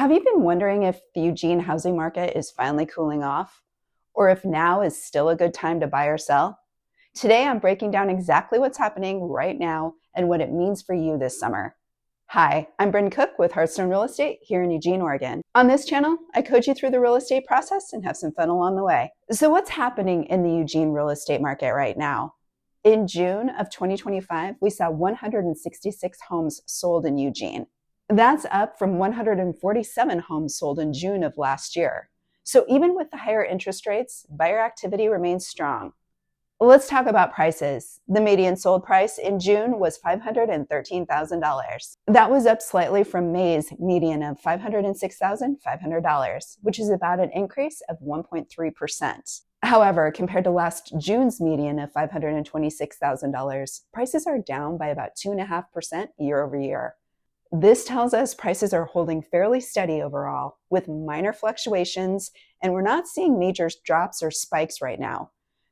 Have you been wondering if the Eugene housing market is finally cooling off, or if now is still a good time to buy or sell? Today, I'm breaking down exactly what's happening right now and what it means for you this summer. Hi, I'm Bryn with Hearthstone Real Estate here in Eugene, Oregon. On this channel, I coach you through the real estate process and have some fun along the way. So what's happening in the Eugene real estate market right now? In June of 2025, we saw 166 homes sold in Eugene. That's up from 147 homes sold in June of last year. So even with the higher interest rates, buyer activity remains strong. Let's talk about prices. The median sold price in June was $513,000. That was up slightly from May's median of $506,500, which is about an increase of 1.3%. However, compared to last June's median of $526,000, prices are down by about 2.5% year over year. This tells us prices are holding fairly steady overall, with minor fluctuations, and we're not seeing major drops or spikes right now.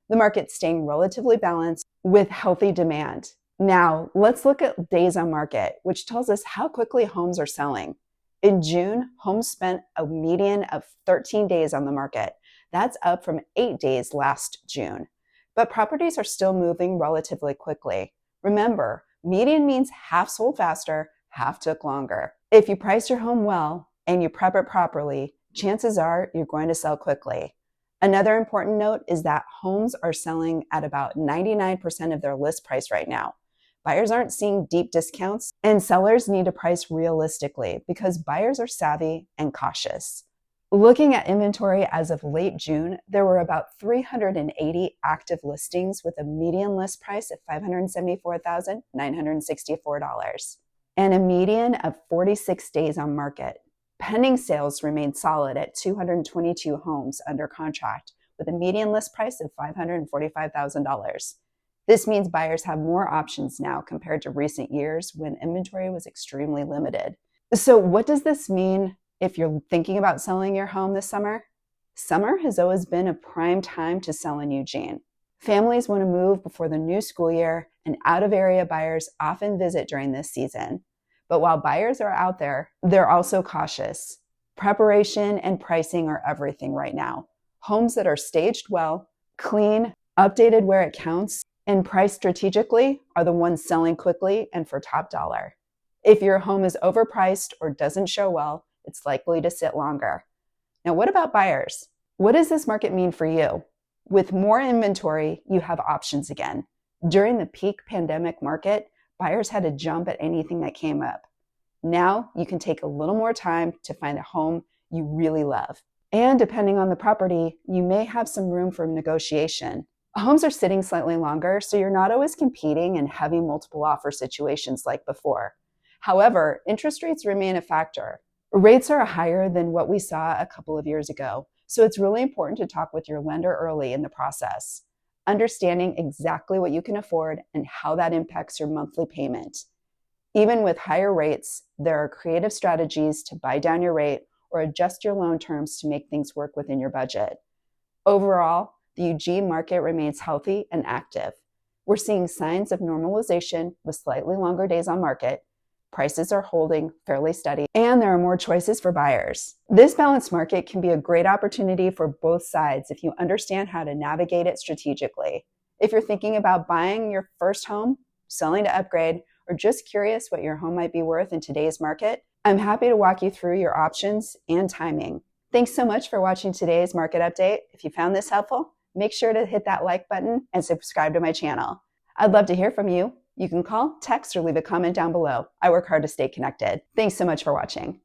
The market's staying relatively balanced with healthy demand. Now, let's look at days on market, which tells us how quickly homes are selling. In June, homes spent a median of 13 days on the market. That's up from 8 days last June. But properties are still moving relatively quickly. Remember, median means half sold faster, half took longer. If you price your home well and you prep it properly, chances are you're going to sell quickly. Another important note is that homes are selling at about 99% of their list price right now. Buyers aren't seeing deep discounts, and sellers need to price realistically because buyers are savvy and cautious. Looking at inventory as of late June, there were about 380 active listings with a median list price of $574,964 and a median of 46 days on market. Pending sales remained solid at 222 homes under contract with a median list price of $545,000. This means buyers have more options now compared to recent years when inventory was extremely limited. So what does this mean if you're thinking about selling your home this summer? Summer has always been a prime time to sell in Eugene. Families want to move before the new school year, and out-of-area buyers often visit during this season. But while buyers are out there, they're also cautious. Preparation and pricing are everything right now. Homes that are staged well, clean, updated where it counts, and priced strategically are the ones selling quickly and for top dollar. If your home is overpriced or doesn't show well, it's likely to sit longer. Now, what about buyers? What does this market mean for you? With more inventory, you have options again. During the peak pandemic market, buyers had to jump at anything that came up. Now you can take a little more time to find a home you really love. And depending on the property, you may have some room for negotiation. Homes are sitting slightly longer, so you're not always competing in heavy multiple offer situations like before. However, interest rates remain a factor. Rates are higher than what we saw a couple of years ago, so it's really important to talk with your lender early in the process, understanding exactly what you can afford and how that impacts your monthly payment. Even with higher rates, there are creative strategies to buy down your rate or adjust your loan terms to make things work within your budget. Overall, the Eugene market remains healthy and active. We're seeing signs of normalization with slightly longer days on market. Prices are holding fairly steady, and there are more choices for buyers. This balanced market can be a great opportunity for both sides if you understand how to navigate it strategically. If you're thinking about buying your first home, selling to upgrade, or just curious what your home might be worth in today's market, I'm happy to walk you through your options and timing. Thanks so much for watching today's market update. If you found this helpful, make sure to hit that like button and subscribe to my channel. I'd love to hear from you. You can call, text, or leave a comment down below. I work hard to stay connected. Thanks so much for watching.